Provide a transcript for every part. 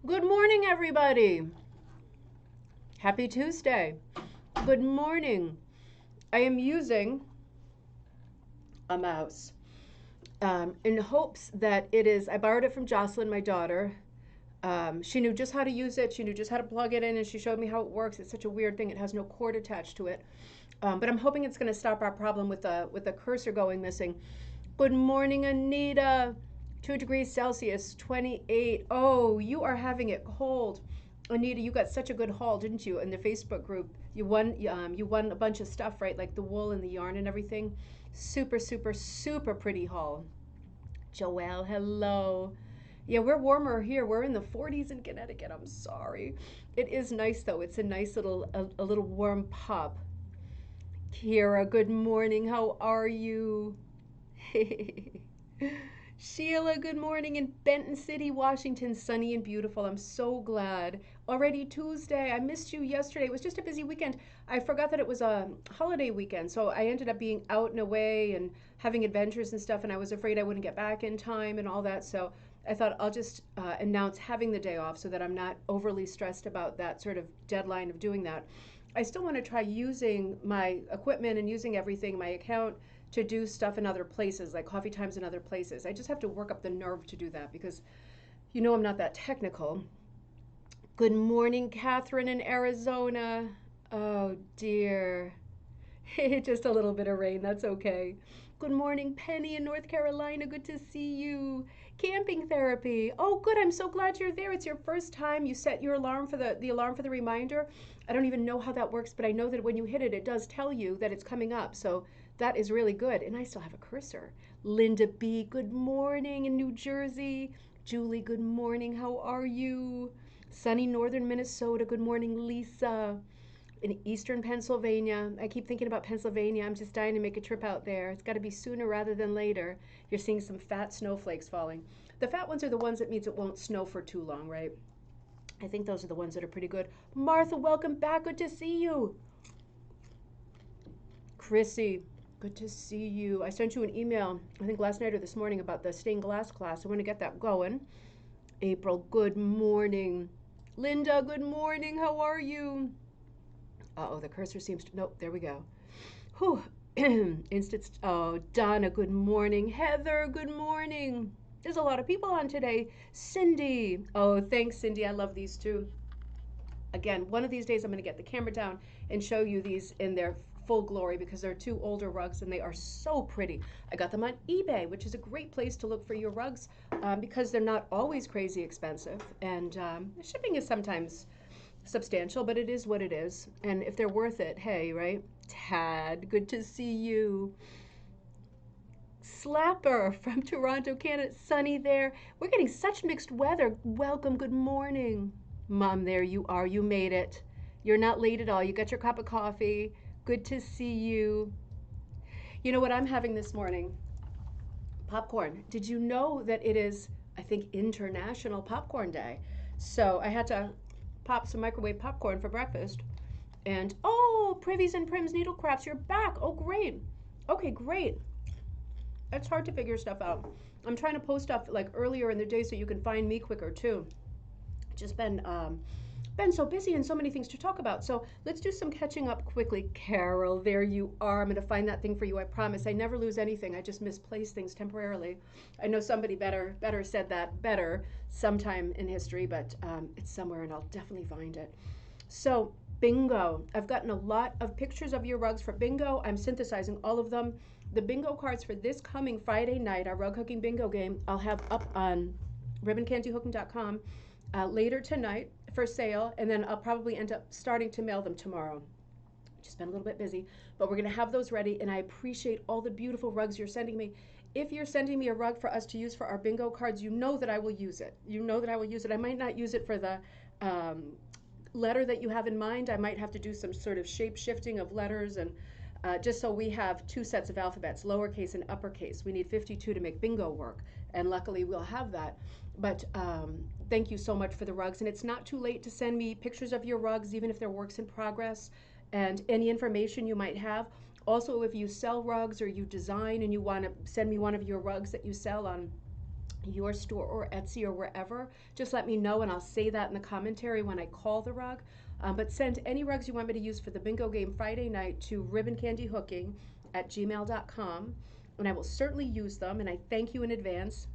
Good morning, everybody. Happy Tuesday. Good morning. I am using a mouse in hopes that it is. I borrowed it from Jocelyn, my daughter. She knew just how to use it. She knew just how to plug it in, and she showed me how it works. It's such a weird thing. It has no cord attached to it. But I'm hoping it's going to stop our problem with the cursor going missing. Good morning, Anita. 2 degrees Celsius, 28. Oh, you are having it cold. Anita, you got such a good haul, didn't you, in the Facebook group? You won a bunch of stuff, right? Like the wool and the yarn and everything. Super, super, super pretty haul. Joelle, hello. Yeah, we're warmer here. We're in the 40s in Connecticut. I'm sorry. It is nice though. It's a nice little little warm pub. Kira, good morning. How are you? Sheila, good morning in Benton City, Washington. Sunny and beautiful. I'm so glad. Already Tuesday. I missed you yesterday. It was just a busy weekend. I forgot that it was a holiday weekend, so I ended up being out and away and having adventures and stuff, and I was afraid I wouldn't get back in time and all that. So I thought I'll just announce having the day off so that I'm not overly stressed about that sort of deadline of doing that. I still want to try using my equipment and using everything, my account, to do stuff in other places, like coffee times in other places. I just have to work up the nerve to do that because I'm not that technical. Good morning, Catherine in Arizona. Oh dear. Just a little bit of rain, that's okay. Good morning, Penny in North Carolina. Good to see you. Camping therapy. Oh, good. I'm so glad you're there. It's your first time. You set your alarm for the alarm for the reminder. I don't even know how that works, but I know that when you hit it, it does tell you that it's coming up. So that is really good. And I still have a cursor. Linda B, good morning in New Jersey. Julie, good morning. How are you? Sunny northern Minnesota. Good morning, Lisa in eastern Pennsylvania. I keep thinking about Pennsylvania. I'm just dying to make a trip out there. It's got to be sooner rather than later. You're seeing some fat snowflakes falling. The fat ones are the ones that means it won't snow for too long, right? I think those are the ones that are pretty good. Martha, welcome back. Good to see you. Chrissy, good to see you. I sent you an email, I think last night or this morning, about the stained glass class. I want to get that going. April, good morning. Linda, good morning. How are you? Uh-oh, the cursor seems to, nope, there we go. Whew. Instant, oh, Donna, good morning. Heather, good morning. There's a lot of people on today. Cindy, oh, thanks, Cindy. I love these too. Again, one of these days I'm going to get the camera down and show you these in their full glory because they're two older rugs and they are so pretty. I got them on eBay, which is a great place to look for your rugs because they're not always crazy expensive. And shipping is sometimes substantial, but it is what it is. And if they're worth it, hey, right? Tad, good to see you. Slapper from Toronto, Canada. Sunny there. We're getting such mixed weather. Welcome, good morning. Mom, there you are. You made it. You're not late at all. You got your cup of coffee. Good to see you. You know what I'm having this morning? Popcorn. Did you know that it is, I think, International Popcorn Day? So I had to pop some microwave popcorn for breakfast. And oh, Privies and Prims Needlecrafts, you're back. Oh, great. Okay, great. It's hard to figure stuff out. I'm trying to post stuff like earlier in the day so you can find me quicker too. Just been so busy and so many things to talk about. So let's do some catching up quickly. Carol, there you are. I'm going to find that thing for you. I promise. I never lose anything. I just misplace things temporarily. I know somebody better said that better sometime in history, but it's somewhere and I'll definitely find it. So bingo. I've gotten a lot of pictures of your rugs for bingo. I'm synthesizing all of them. The bingo cards for this coming Friday night, our rug hooking bingo game, I'll have up on ribboncandyhooking.com later tonight for sale, and then I'll probably end up starting to mail them tomorrow. Just been a little bit busy, but we're going to have those ready, and I appreciate all the beautiful rugs you're sending me. If you're sending me a rug for us to use for our bingo cards, you know that I will use it. You know that I will use it. I might not use it for the letter that you have in mind. I might have to do some sort of shape shifting of letters and just so we have two sets of alphabets, lowercase and uppercase. We need 52 to make bingo work, and luckily we'll have that. But thank you so much for the rugs, and it's not too late to send me pictures of your rugs, even if they're works in progress, and any information you might have. Also, if you sell rugs or you design and you want to send me one of your rugs that you sell on your store or Etsy or wherever, just let me know and I'll say that in the commentary when I call the rug. But send any rugs you want me to use for the bingo game Friday night to ribboncandyhooking@gmail.com, and I will certainly use them. And I thank you in advance.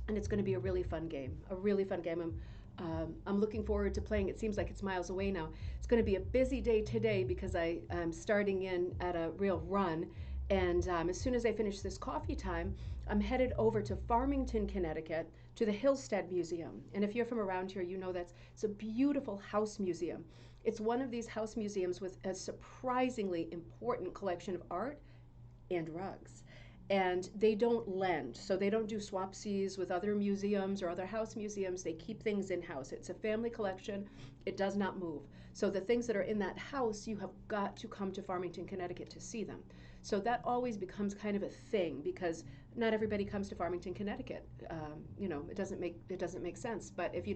And it's going to be a really fun game, a really fun game. I'm looking forward to playing. It seems like it's miles away now. It's going to be a busy day today because I'm starting in at a real run. And as soon as I finish this coffee time, I'm headed over to Farmington, Connecticut, to the Hillstead Museum. And if you're from around here, you know it's a beautiful house museum. It's one of these house museums with a surprisingly important collection of art and rugs. And they don't lend, so they don't do swapsies with other museums or other house museums. They keep things in house. It's a family collection, it does not move. So the things that are in that house, you have got to come to Farmington, Connecticut to see them. So that always becomes kind of a thing because not everybody comes to Farmington, Connecticut. It doesn't make sense. But if you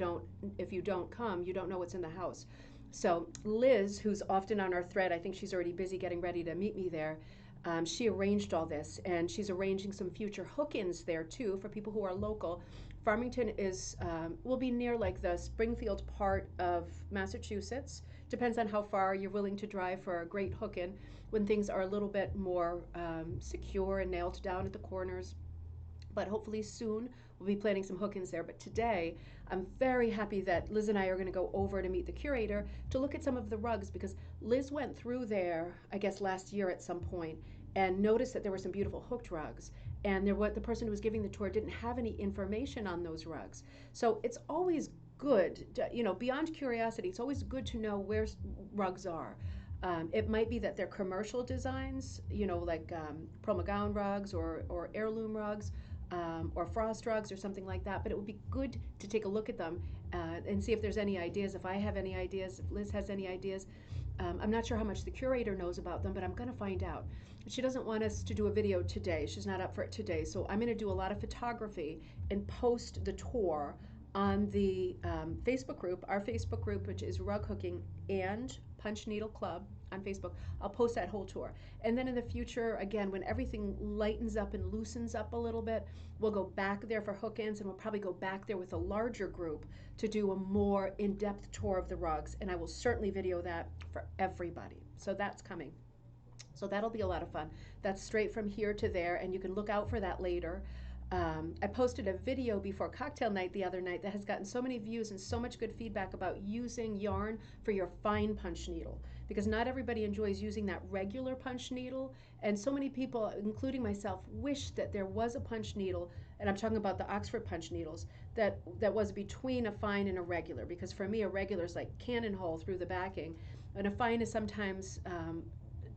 don't come, you don't know what's in the house. So Liz, who's often on our thread, I think she's already busy getting ready to meet me there. She arranged all this, and she's arranging some future hook-ins there too for people who are local. Farmington will be near like the Springfield part of Massachusetts. Depends on how far you're willing to drive for a great hook-in. When things are a little bit more secure and nailed down at the corners. But hopefully soon we'll be planning some hook-ins there. But today I'm very happy that Liz and I are going to go over to meet the curator to look at some of the rugs because Liz went through there, I guess last year at some point, and noticed that there were some beautiful hooked rugs. And the person who was giving the tour didn't have any information on those rugs. So it's always good, beyond curiosity, it's always good to know where rugs are. It might be that they're commercial designs, like Pearl McGowan rugs or heirloom rugs, or frost rugs or something like that. But it would be good to take a look at them and see if there's any ideas, if I have any ideas, if Liz has any ideas. I'm not sure how much the curator knows about them, but I'm going to find out. She doesn't want us to do a video today. She's not up for it today. So I'm going to do a lot of photography and post the tour on the Facebook group, our Facebook group, which is Rug Hooking and Punch Needle Club on Facebook. I'll post that whole tour. And then in the future, again, when everything lightens up and loosens up a little bit, we'll go back there for hook-ins, and we'll probably go back there with a larger group to do a more in-depth tour of the rugs. And I will certainly video that for everybody. So that's coming. So that'll be a lot of fun. That's straight from here to there, and you can look out for that later. I posted a video before cocktail night the other night that has gotten so many views and so much good feedback about using yarn for your fine punch needle, because not everybody enjoys using that regular punch needle, and so many people, including myself, wish that there was a punch needle, and I'm talking about the Oxford punch needles, that was between a fine and a regular, because for me a regular is like cannon hole through the backing, and a fine is sometimes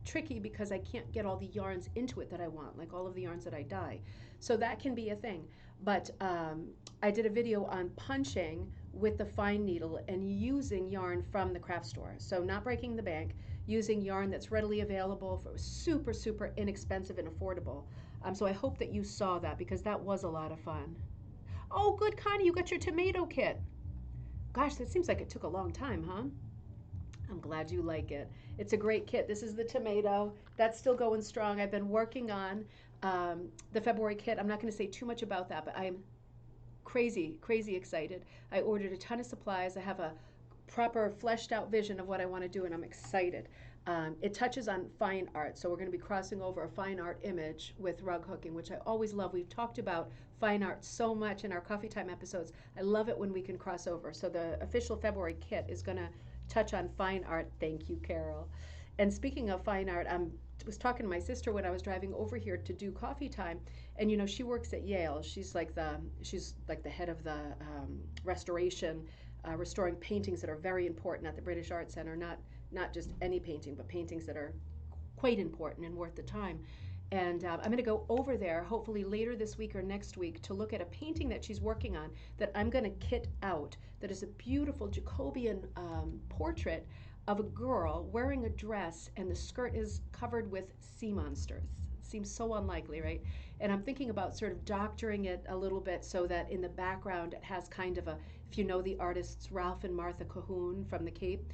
tricky because I can't get all the yarns into it that I want, like all of the yarns that I dye. So that can be a thing. But I did a video on punching with the fine needle and using yarn from the craft store. So not breaking the bank, using yarn that's readily available for super, super inexpensive and affordable. So I hope that you saw that because that was a lot of fun. Oh, good, Connie, you got your tomato kit. Gosh, that seems like it took a long time, huh? I'm glad you like it. It's a great kit. This is the tomato. That's still going strong. I've been working on the February kit. I'm not going to say too much about that, but I am crazy, crazy excited. I ordered a ton of supplies. I have a proper fleshed out vision of what I want to do, and I'm excited. It touches on fine art, so we're going to be crossing over a fine art image with rug hooking, which I always love. We've talked about fine art so much in our coffee time episodes. I love it when we can cross over. So the official February kit is going to touch on fine art. Thank you, Carol. And speaking of fine art, I was talking to my sister when I was driving over here to do coffee time, and she works at Yale. She's like the head of the restoration, restoring paintings that are very important at the British Art Center. Not just any painting, but paintings that are quite important and worth the time. And I'm going to go over there hopefully later this week or next week to look at a painting that she's working on that I'm going to kit out. That is a beautiful Jacobean portrait of a girl wearing a dress, and the skirt is covered with sea monsters. Seems so unlikely, right? And I'm thinking about sort of doctoring it a little bit so that in the background it has kind of if you know the artists Ralph and Martha Cahoon from the Cape,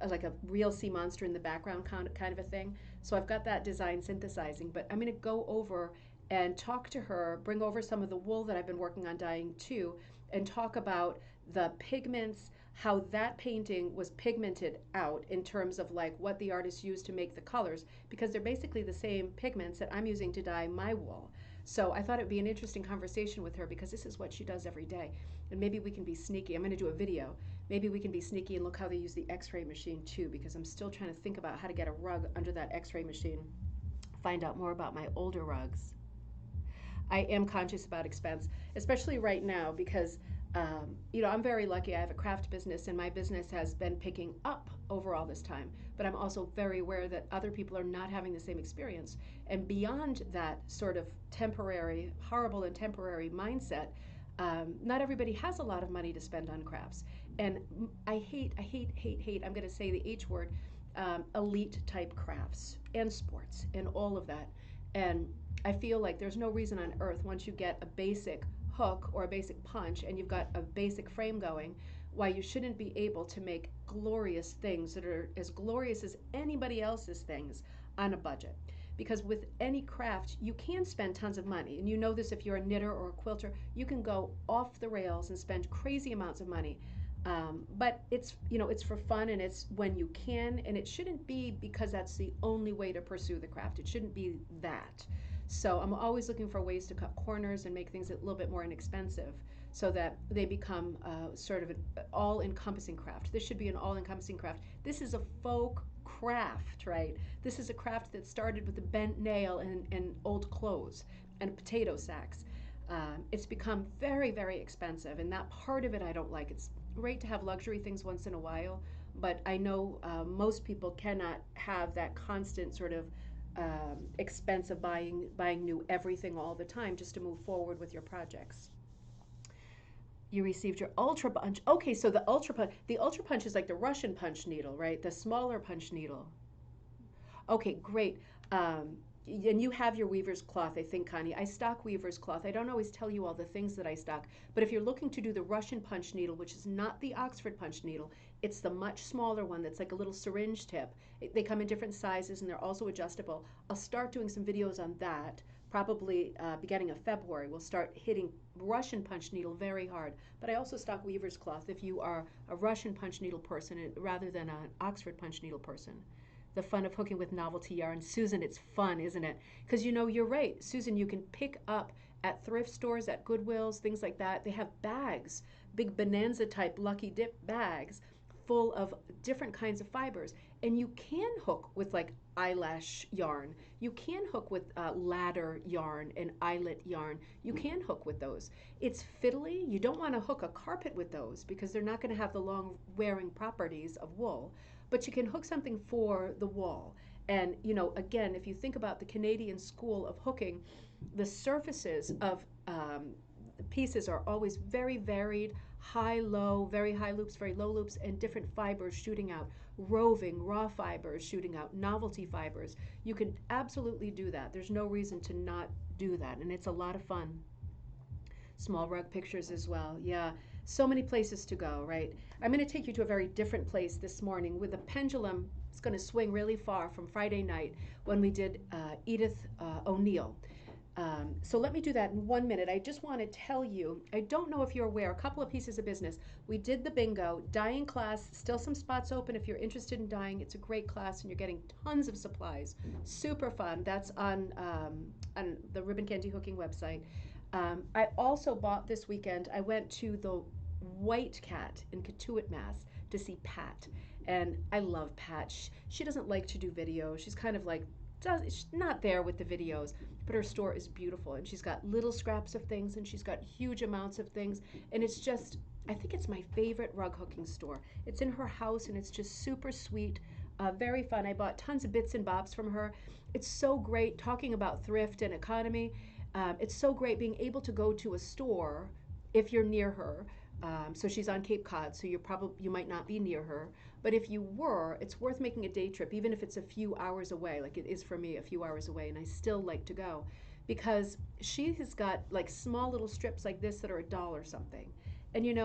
like a real sea monster in the background kind of a thing. So I've got that design synthesizing, but I'm going to go over and talk to her, bring over some of the wool that I've been working on dyeing too, and talk about the pigments, how that painting was pigmented out in terms of like what the artist used to make the colors, because they're basically the same pigments that I'm using to dye my wool. So I thought it would be an interesting conversation with her because this is what she does every day. And maybe we can be sneaky. I'm going to do a video. Maybe we can be sneaky and look how they use the x-ray machine too, because I'm still trying to think about how to get a rug under that x-ray machine. Find out more about my older rugs. I am conscious about expense, especially right now because I'm very lucky. I have a craft business, and my business has been picking up over all this time. But I'm also very aware that other people are not having the same experience. And beyond that sort of temporary, horrible and temporary mindset, not everybody has a lot of money to spend on crafts. And I hate, I'm going to say the H word, elite type crafts and sports and all of that. And I feel like there's no reason on earth, once you get a basic hook or a basic punch and you've got a basic frame going, why you shouldn't be able to make glorious things that are as glorious as anybody else's things on a budget. Because with any craft, you can spend tons of money. And you know this if you're a knitter or a quilter, you can go off the rails and spend crazy amounts of money. But it's for fun, and it's when you can, and it shouldn't be because that's the only way to pursue the craft. It shouldn't be that. So I'm always looking for ways to cut corners and make things a little bit more inexpensive so that they become sort of an all-encompassing craft. This should be an all-encompassing craft. This is a folk craft, right? This is a craft that started with a bent nail and old clothes and potato sacks. It's become very, very expensive, and that part of it I don't like. It's great to have luxury things once in a while, but I know most people cannot have that constant sort of expense of buying new everything all the time just to move forward with your projects. You received your ultra punch. Okay, so the ultra punch is like the Russian punch needle, right? The smaller punch needle. Okay, great. And you have your weaver's cloth, I think, Connie. I stock weaver's cloth. I don't always tell you all the things that I stock, but if you're looking to do the Russian punch needle, which is not the Oxford punch needle, it's the much smaller one that's like a little syringe tip. They come in different sizes and they're also adjustable. I'll start doing some videos on that. Probably beginning of February, we'll start hitting Russian punch needle very hard. But I also stock weaver's cloth if you are a Russian punch needle person rather than an Oxford punch needle person. The fun of hooking with novelty yarn. Susan, it's fun, isn't it? Because you're right, Susan, you can pick up at thrift stores, at Goodwills, things like that. They have bags, big bonanza type Lucky Dip bags full of different kinds of fibers. And you can hook with like eyelash yarn. You can hook with ladder yarn and eyelet yarn. You can hook with those. It's fiddly. You don't want to hook a carpet with those because they're not going to have the long wearing properties of wool. But you can hook something for the wall. And, again, if you think about the Canadian school of hooking, the surfaces of pieces are always very varied, high, low, very high loops, very low loops, and different fibers shooting out, roving, raw fibers shooting out, novelty fibers. You can absolutely do that. There's no reason to not do that, and it's a lot of fun. Small rug pictures as well. Yeah, so many places to go, right? I'm going to take you to a very different place this morning with the pendulum. It's going to swing really far from Friday night when we did Edith O'Neill. So let me do that in 1 minute. I just want to tell you, I don't know if you're aware, a couple of pieces of business. We did the bingo, dyeing class, still some spots open if you're interested in dyeing. It's a great class and you're getting tons of supplies. Super fun. That's on the Ribbon Candy Hooking website. I also bought this weekend, I went to the White Cat in Cotuit, Mass to see Pat. And I love Pat. She doesn't like to do videos. She's kind of like, she's not there with the videos, but her store is beautiful. And she's got little scraps of things and she's got huge amounts of things. And it's just, I think it's my favorite rug hooking store. It's in her house and it's just super sweet. Very fun. I bought tons of bits and bobs from her. It's so great talking about thrift and economy. It's so great being able to go to a store if you're near her. So she's on Cape Cod, so you might not be near her. But if you were, it's worth making a day trip, even if it's a few hours away, like it is for me, a few hours away, and I still like to go, because she has got like small little strips like this that are $1 something. And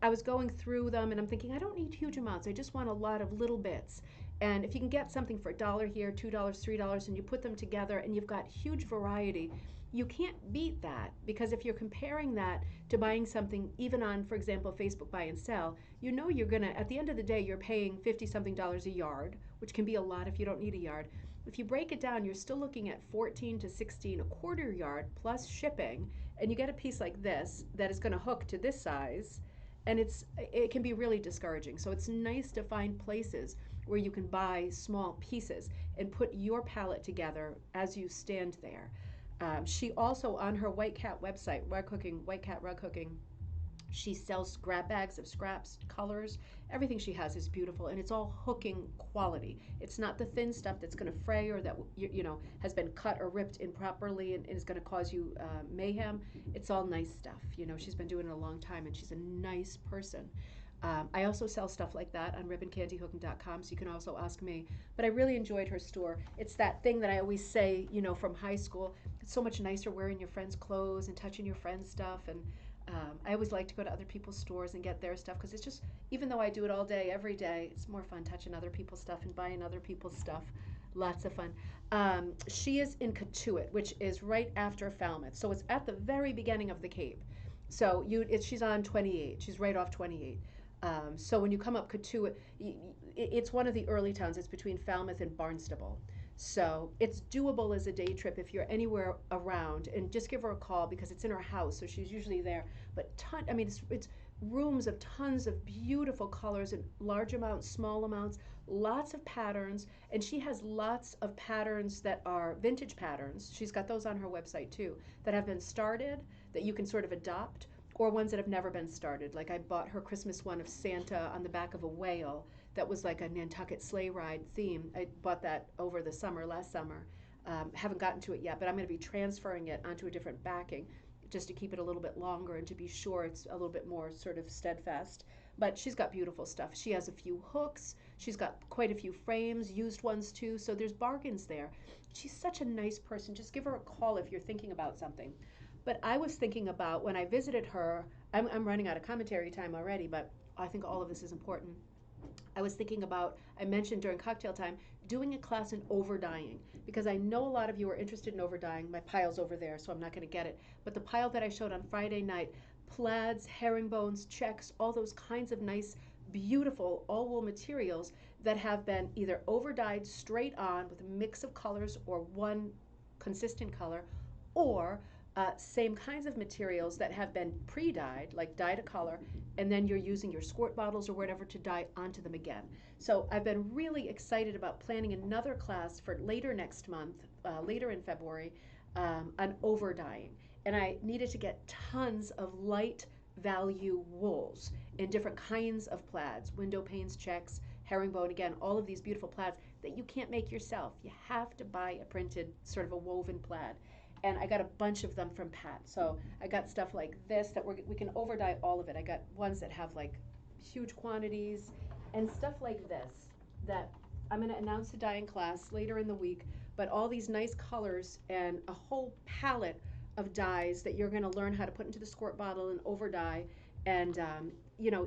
I was going through them and I'm thinking, I don't need huge amounts. I just want a lot of little bits. And if you can get something for $1 here, $2, $3, and you put them together and you've got huge variety, You can't beat that because if you're comparing that to buying something even on, for example, Facebook buy and sell, you know you're going to, at the end of the day, you're paying 50 something dollars a yard, which can be a lot if you don't need a yard. If you break it down, you're still looking at 14 to 16 a quarter yard plus shipping, and you get a piece like this that is going to hook to this size, and it can be really discouraging. So it's nice to find places where you can buy small pieces and put your palette together as you stand there. She also, on her White Cat website, White Cat Rug Hooking, she sells grab bags of scraps, colors. Everything she has is beautiful, and it's all hooking quality. It's not the thin stuff that's going to fray or that has been cut or ripped improperly and is going to cause you mayhem. It's all nice stuff. She's been doing it a long time, and she's a nice person. I also sell stuff like that on ribboncandyhooking.com, so you can also ask me. But I really enjoyed her store. It's that thing that I always say, from high school. It's so much nicer wearing your friends' clothes and touching your friends' stuff. And I always like to go to other people's stores and get their stuff because it's just, even though I do it all day, every day, it's more fun touching other people's stuff and buying other people's stuff. Lots of fun. She is in Cotuit, which is right after Falmouth. So it's at the very beginning of the Cape. So she's on 28. She's right off 28. So when you come up Cotuit, it's one of the early towns. It's between Falmouth and Barnstable. So it's doable as a day trip if you're anywhere around, and just give her a call because it's in her house, so she's usually there. But it's rooms of tons of beautiful colors in large amounts, small amounts, lots of patterns, and she has lots of patterns that are vintage patterns. She's got those on her website too that have been started that you can sort of adopt, or ones that have never been started. Like I bought her Christmas one of Santa on the back of a whale that was like a Nantucket sleigh ride theme. I bought that over the summer, last summer. Haven't gotten to it yet, but I'm going to be transferring it onto a different backing just to keep it a little bit longer and to be sure it's a little bit more sort of steadfast. But she's got beautiful stuff. She has a few hooks. She's got quite a few frames, used ones too, so there's bargains there. She's such a nice person. Just give her a call if you're thinking about something. But I was thinking about when I visited her, I'm running out of commentary time already, but I think all of this is important. I was thinking about, I mentioned during cocktail time, doing a class in over dyeing because I know a lot of you are interested in over dyeing. My pile's over there, so I'm not going to get it. But the pile that I showed on Friday night, plaids, herringbones, checks, all those kinds of nice, beautiful all wool materials that have been either over dyed straight on with a mix of colors or one consistent color, or same kinds of materials that have been pre-dyed, like dyed a color, and then you're using your squirt bottles or whatever to dye onto them again. So I've been really excited about planning another class for later next month, later in February, on over dyeing. And I needed to get tons of light value wools in different kinds of plaids, window panes, checks, herringbone, again, all of these beautiful plaids that you can't make yourself. You have to buy a printed, sort of a woven plaid. And I got a bunch of them from Pat. So I got stuff like this that we can over dye all of it. I got ones that have like huge quantities and stuff like this that I'm going to announce the dyeing class later in the week. But all these nice colors and a whole palette of dyes that you're going to learn how to put into the squirt bottle and over dye, and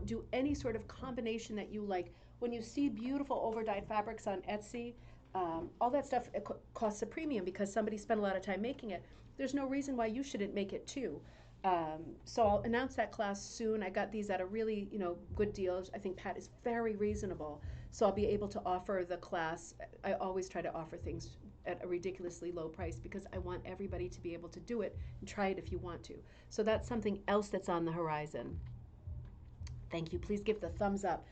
do any sort of combination that you like. When you see beautiful over dyed fabrics on Etsy, all that stuff costs a premium because somebody spent a lot of time making it. There's no reason why you shouldn't make it too. So I'll announce that class soon. I got these at a really, good deal. I think Pat is very reasonable. So I'll be able to offer the class. I always try to offer things at a ridiculously low price because I want everybody to be able to do it and try it if you want to. So that's something else that's on the horizon. Thank you. Please give the thumbs up.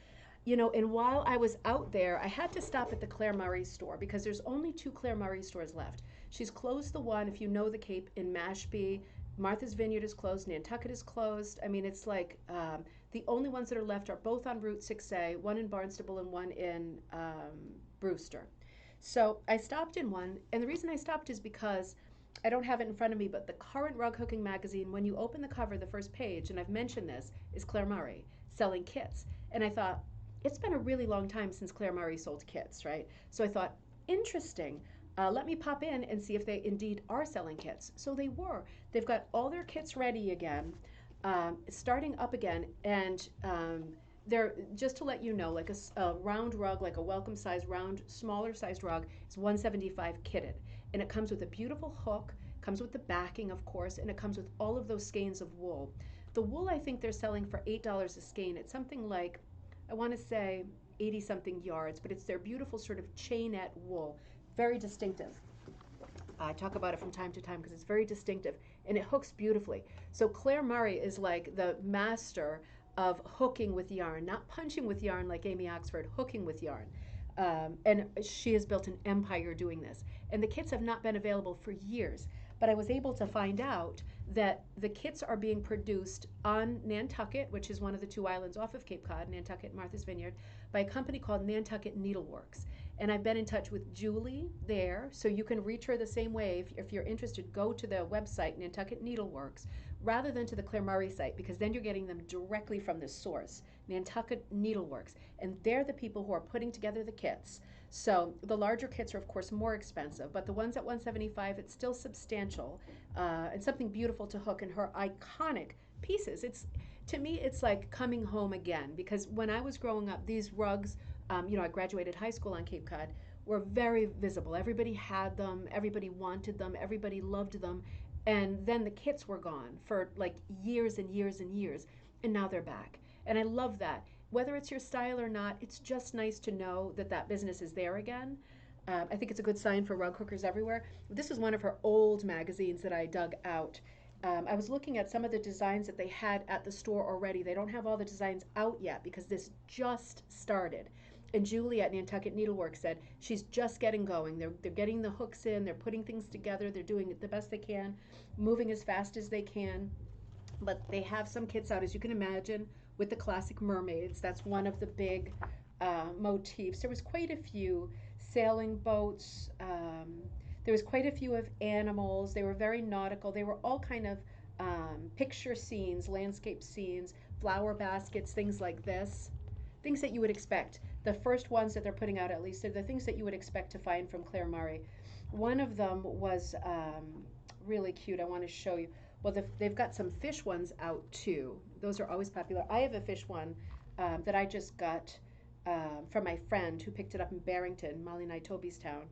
And while I was out there, I had to stop at the Claire Murray store because there's only 2 Claire Murray stores left. She's closed the one, if you know the Cape, in Mashpee. Martha's Vineyard is closed. Nantucket is closed. I mean, it's like the only ones that are left are both on Route 6A, one in Barnstable and one in Brewster. So I stopped in one, and the reason I stopped is because I don't have it in front of me, but the current rug hooking magazine, when you open the cover, the first page, and I've mentioned this, is Claire Murray selling kits. And I thought, it's been a really long time since Claire Murray sold kits, right? So I thought, interesting. Let me pop in and see if they indeed are selling kits. So they were. They've got all their kits ready again, starting up again, and they're, just to let you know, like a round rug, like a welcome size round, smaller sized rug, is $175 kitted, and it comes with a beautiful hook Comes with the backing, of course, and it comes with all of those skeins of wool. The wool, I think they're selling for $8 a skein. It's something like, I want to say 80 something yards, but it's their beautiful sort of chainette wool. Very distinctive. I talk about it from time to time because it's very distinctive and it hooks beautifully. So Claire Murray is like the master of hooking with yarn, not punching with yarn like Amy Oxford, hooking with yarn. And she has built an empire doing this. And the kits have not been available for years. But I was able to find out that the kits are being produced on Nantucket, which is one of the two islands off of Cape Cod, Nantucket and Martha's Vineyard, by a company called Nantucket Needleworks. And I've been in touch with Julie there, so you can reach her the same way. If you're interested, go to the website, Nantucket Needleworks, rather than to the Claire Murray site, because then you're getting them directly from the source, Nantucket Needleworks. And they're the people who are putting together the kits. So the larger kits are, of course, more expensive, but the ones at $175, it's still substantial and something beautiful to hook in her iconic pieces. To me, it's like coming home again, because when I was growing up, these rugs, I graduated high school on Cape Cod, were very visible. Everybody had them, everybody wanted them, everybody loved them. And then the kits were gone for like years and years and years, and now they're back. And I love that. Whether it's your style or not, it's just nice to know that that business is there again. I think it's a good sign for rug hookers everywhere. This is one of her old magazines that I dug out. I was looking at some of the designs that they had at the store already. They don't have all the designs out yet because this just started. And Julie at Nantucket Needlework said she's just getting going. They're getting the hooks in, they're putting things together, they're doing it the best they can, moving as fast as they can. But they have some kits out, as you can imagine, with the classic mermaids. That's one of the big motifs. There was quite a few sailing boats. There was quite a few of animals. They were very nautical. They were all kind of picture scenes, landscape scenes, flower baskets, things like this. Things that you would expect. The first ones that they're putting out, at least, are the things that you would expect to find from Claire Murray. One of them was really cute. I want to show you. Well, they've got some fish ones out too. Those are always popular. I have a fish one that I just got from my friend who picked it up in Barrington, Molly Nitobe's town,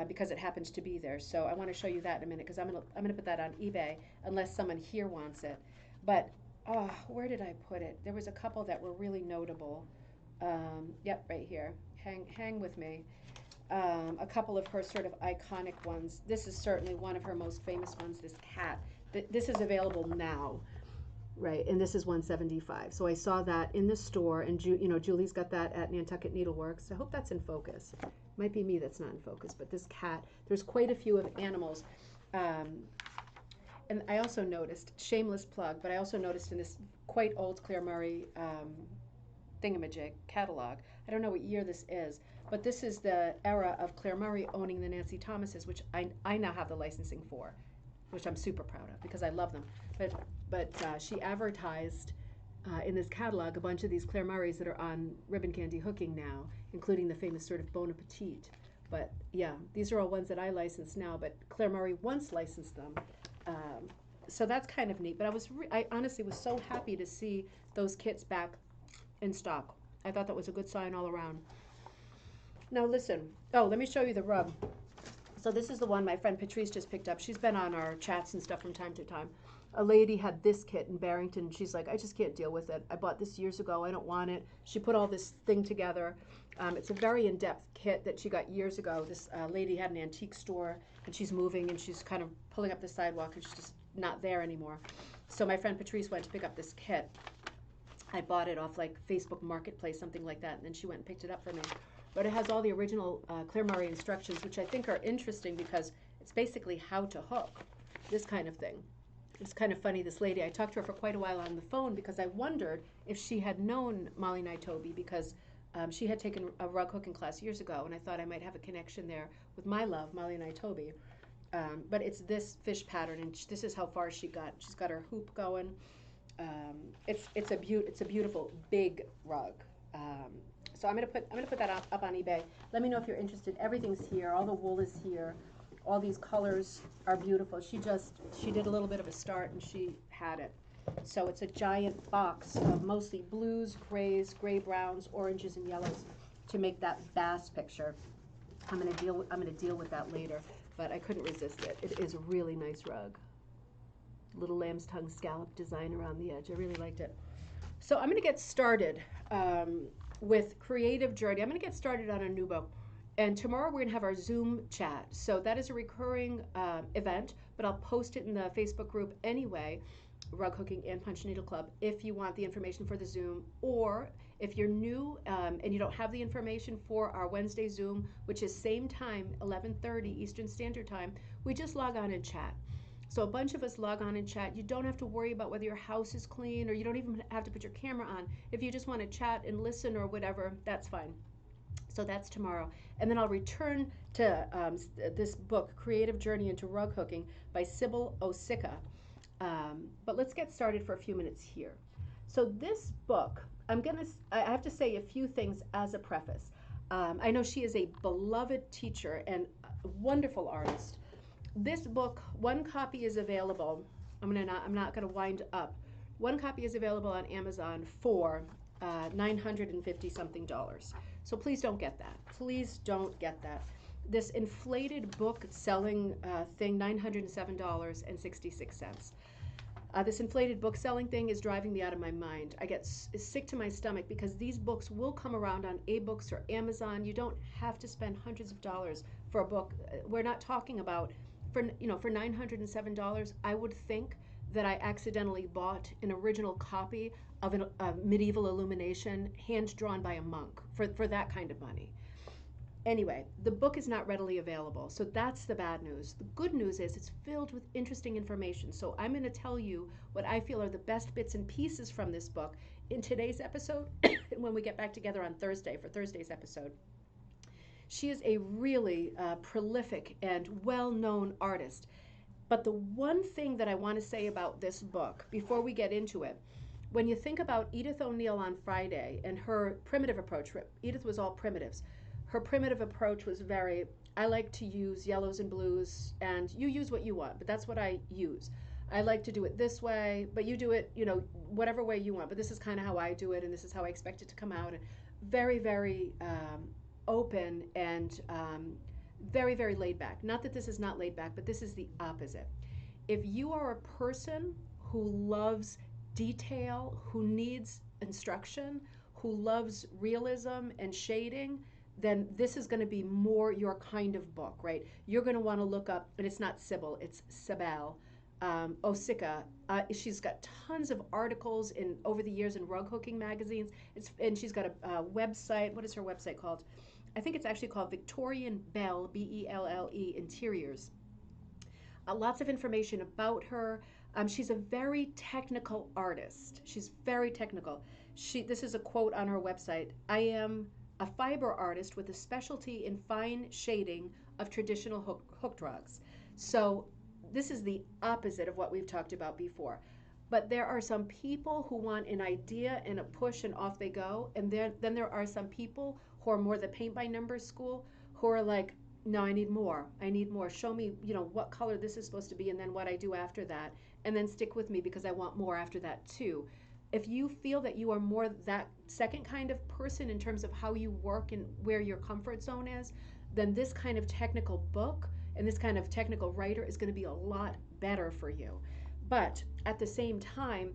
because it happens to be there. So I want to show you that in a minute because I'm gonna put that on eBay unless someone here wants it. But where did I put it? There was a couple that were really notable. Yep, right here. Hang with me. A couple of her sort of iconic ones. This is certainly one of her most famous ones. This cat. This is available now, right? And this is $175. So I saw that in the store, and Julie's got that at Nantucket Needleworks. I hope that's in focus. Might be me that's not in focus, but this cat. There's quite a few of animals. And I also noticed, shameless plug, but I also noticed in this quite old Claire Murray thingamajig catalog. I don't know what year this is, but this is the era of Claire Murray owning the Nancy Thomases, which I now have the licensing for, which I'm super proud of because I love them. But she advertised in this catalog a bunch of these Claire Murrays that are on ribbon candy hooking now, including the famous sort of Bon Appetit. But yeah, these are all ones that I license now, but Claire Murray once licensed them. So that's kind of neat. But I honestly was so happy to see those kits back in stock. I thought that was a good sign all around. Now listen. Oh, let me show you the rug. So this is the one my friend Patrice just picked up. She's been on our chats and stuff from time to time. A lady had this kit in Barrington. She's like, I just can't deal with it. I bought this years ago. I don't want it. She put all this thing together. It's a very in-depth kit that she got years ago. This lady had an antique store, and she's moving, and she's kind of pulling up the sidewalk, and she's just not there anymore. So my friend Patrice went to pick up this kit. I bought it off like Facebook Marketplace, something like that, and then she went and picked it up for me. But it has all the original Claire Murray instructions, which I think are interesting because it's basically how to hook, this kind of thing. It's kind of funny, this lady, I talked to her for quite a while on the phone because I wondered if she had known Molly Nitobe because she had taken a rug hooking class years ago, and I thought I might have a connection there with my love, Molly Nitobe. But it's this fish pattern, and this is how far she got. She's got her hoop going. It's a beautiful big rug. So I'm gonna put that up on eBay. Let me know if you're interested. Everything's here. All the wool is here. All these colors are beautiful. She did a little bit of a start and she had it. So it's a giant box of mostly blues, grays, gray browns, oranges, and yellows to make that bass picture. I'm gonna deal with that later. but I couldn't resist it. It is a really nice rug. Little lamb's tongue scallop design around the edge. I really liked it. So I'm going to get started with Creative Journey. I'm going to get started on a new book. And tomorrow we're going to have our Zoom chat. So that is a recurring event, but I'll post it in the Facebook group anyway, Rug Hooking and Punch Needle Club, if you want the information for the Zoom, or if you're new and you don't have the information for our Wednesday Zoom, which is same time, 11:30 Eastern Standard Time, we just log on and chat. So a bunch of us log on and chat. You don't have to worry about whether your house is clean, or you don't even have to put your camera on. If you just want to chat and listen or whatever, that's fine. So that's tomorrow. And then I'll return to this book, Creative Journey into Rug Hooking by Sybil Osicka. But let's get started for a few minutes here. So this book, I have to say a few things as a preface. I know she is a beloved teacher and a wonderful artist. This book, one copy is available. I'm not gonna wind up. One copy is available on Amazon for $950 something. So please don't get that. Please don't get that. This inflated book selling thing, $907.66. This inflated book selling thing is driving me out of my mind. I get sick to my stomach because these books will come around on eBooks or Amazon. You don't have to spend hundreds of dollars for a book. We're not talking about for $907. I would think that I accidentally bought an original copy of a medieval illumination hand drawn by a monk for that kind of money. Anyway, the book is not readily available, so that's the bad news. The good news is it's filled with interesting information. So I'm going to tell you what I feel are the best bits and pieces from this book in today's episode when we get back together on Thursday for Thursday's episode. She is a really prolific and well-known artist. But the one thing that I want to say about this book before we get into it, when you think about Edith O'Neill on Friday and her primitive approach, Edith was all primitives. Her primitive approach was I like to use yellows and blues, and you use what you want, but that's what I use. I like to do it this way, but you do it, whatever way you want, but this is kind of how I do it, and this is how I expect it to come out. And very, very open and very, very laid back. Not that this is not laid back, but this is the opposite. If you are a person who loves detail, who needs instruction, who loves realism and shading, then this is going to be more your kind of book, right? You're going to want to look up, and it's not Sybil, it's Sybil Osicka. She's got tons of articles over the years in rug hooking magazines. And she's got a website. What is her website called? I think it's actually called Victorian Belle, Belle Interiors. Lots of information about her. She's a very technical artist. She's very technical. This is a quote on her website. I am a fiber artist with a specialty in fine shading of traditional hooked rugs. So this is the opposite of what we've talked about before. But there are some people who want an idea and a push and off they go. And then there are some people who are more the paint by numbers school who are like, no, I need more. I need more. Show me, what color this is supposed to be and then what I do after that. And then stick with me because I want more after that too. If you feel that you are more that second kind of person in terms of how you work and where your comfort zone is, then this kind of technical book and this kind of technical writer is going to be a lot better for you. But at the same time,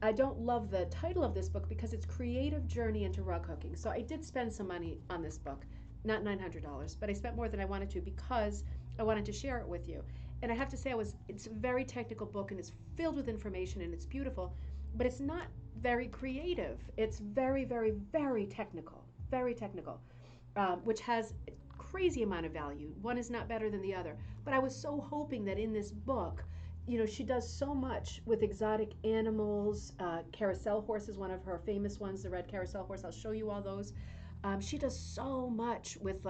I don't love the title of this book because it's Creative Journey into Rug Hooking. So I did spend some money on this book, not $900, but I spent more than I wanted to because I wanted to share it with you. And I have to say, it's a very technical book and it's filled with information and it's beautiful, but it's not very creative. It's very, very, very technical, which has a crazy amount of value. One is not better than the other. But I was so hoping that in this book, she does so much with exotic animals. Carousel horse is one of her famous ones, the red carousel horse. I'll show you all those. She does so much with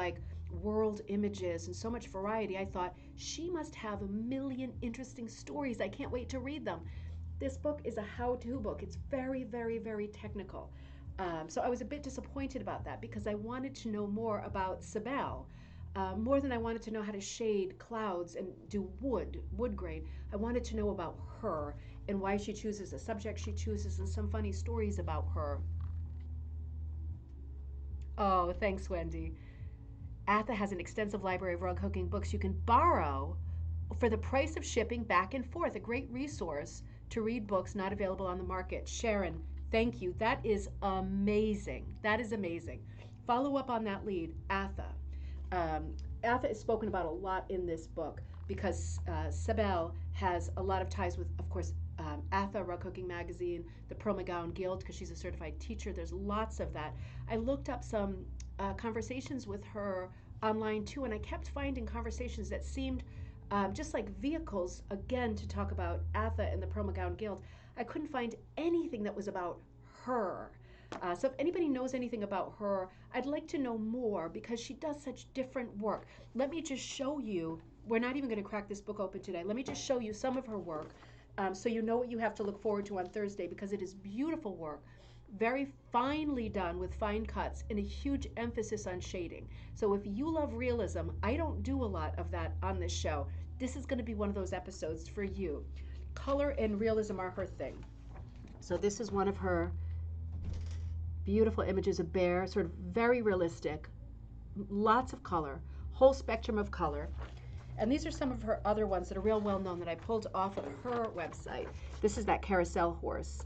world images and so much variety. I thought she must have a million interesting stories. I can't wait to read them. This book is a how-to book. It's very, very, very technical. So I was a bit disappointed about that because I wanted to know more about Sybil, more than I wanted to know how to shade clouds and do wood grain. I wanted to know about her and why she chooses the subject she chooses and some funny stories about her. Oh, thanks, Wendy. Atha has an extensive library of rug hooking books you can borrow for the price of shipping back and forth. A great resource to read books not available on the market. Sharon, thank you. That is amazing. That is amazing. Follow up on that lead, Atha. Atha is spoken about a lot in this book because Sabel has a lot of ties with, of course, Atha, Rug Hooking Magazine, the Pearl McGowan Guild, because she's a certified teacher. There's lots of that. I looked up some conversations with her online too, and I kept finding conversations that seemed just like vehicles, again, to talk about Atha and the Pearl McGowan Guild. I couldn't find anything that was about her. So if anybody knows anything about her, I'd like to know more because she does such different work. Let me just show you. We're not even going to crack this book open today. Let me just show you some of her work so you know what you have to look forward to on Thursday because it is beautiful work. Very finely done with fine cuts and a huge emphasis on shading. So if you love realism, I don't do a lot of that on this show. This is going to be one of those episodes for you. Color and realism are her thing. So this is one of her beautiful images of bear, sort of very realistic, lots of color, whole spectrum of color. And these are some of her other ones that are real well known that I pulled off of her website. This is that carousel horse.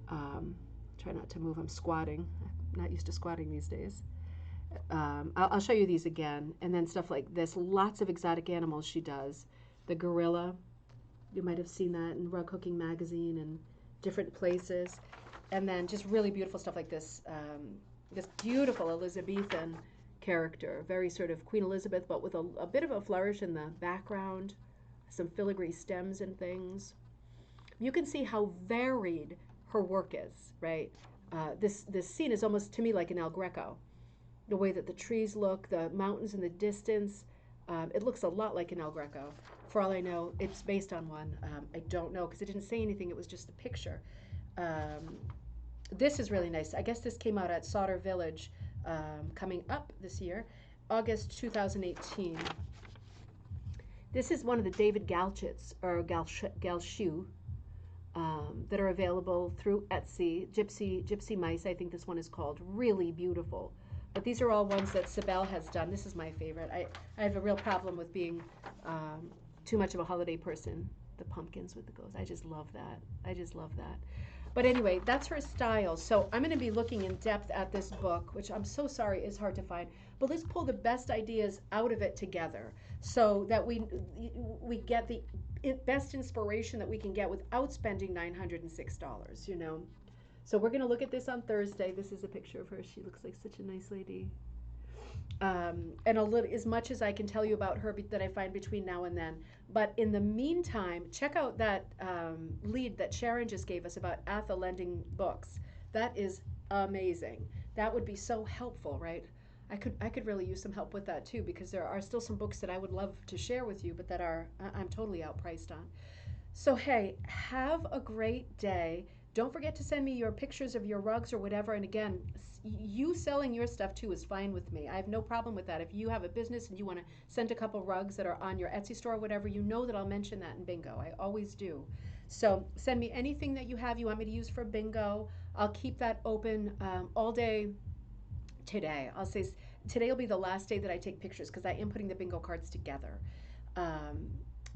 Try not to move, I'm squatting. I'm not used to squatting these days. I'll show you these again. And then stuff like this, lots of exotic animals she does. The gorilla, you might have seen that in Rug Hooking Magazine and different places. And then just really beautiful stuff like this, this beautiful Elizabethan character, very sort of Queen Elizabeth, but with a bit of a flourish in the background, some filigree stems and things. You can see how varied her work is, right? This scene is almost to me like an El Greco. The way that the trees look, the mountains in the distance, it looks a lot like an El Greco. For all I know, it's based on one. I don't know because it didn't say anything. It was just a picture. This is really nice. I guess this came out at Sauter Village coming up this year, August 2018. This is one of the David Galchits, or Galshu, that are available through Etsy. Gypsy Mice, I think this one is called. Really beautiful. But these are all ones that Sabel has done. This is my favorite. I have a real problem with being too much of a holiday person. The pumpkins with the ghosts. I just love that. I just love that. But anyway, that's her style. So I'm going to be looking in depth at this book, which I'm so sorry is hard to find. But let's pull the best ideas out of it together so that we get the best inspiration that we can get without spending $906, you know. So we're going to look at this on Thursday. This is a picture of her. She looks like such a nice lady. And a little, as much as I can tell you about her that I find between now and then. But in the meantime, check out that lead that Sharon just gave us about Atha lending books. That is amazing. That would be so helpful, right? I could really use some help with that too because there are still some books that I would love to share with you, but that are I'm totally outpriced on. So hey, have a great day. Don't forget to send me your pictures of your rugs or whatever. And again, you selling your stuff too is fine with me. I have no problem with that. If you have a business and you want to send a couple rugs that are on your Etsy store or whatever, you know that I'll mention that in bingo. I always do. So send me anything that you have you want me to use for bingo. I'll keep that open all day today. I'll say today will be the last day that I take pictures because I am putting the bingo cards together.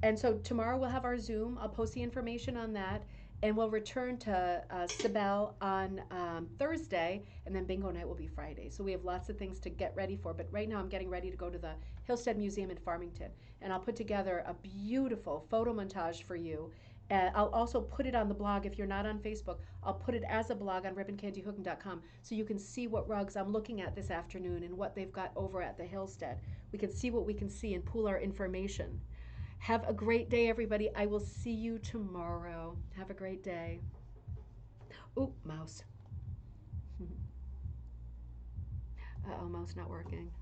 And so tomorrow we'll have our Zoom. I'll post the information on that. And we'll return to Sabel on Thursday, and then bingo night will be Friday. So we have lots of things to get ready for. But right now I'm getting ready to go to the Hillstead Museum in Farmington. And I'll put together a beautiful photo montage for you. I'll also put it on the blog. If you're not on Facebook, I'll put it as a blog on ribboncandyhooking.com so you can see what rugs I'm looking at this afternoon and what they've got over at the Hillstead. We can see what we can see and pool our information. Have a great day, everybody. I will see you tomorrow. Have a great day. Ooh, mouse. Uh-oh, mouse not working.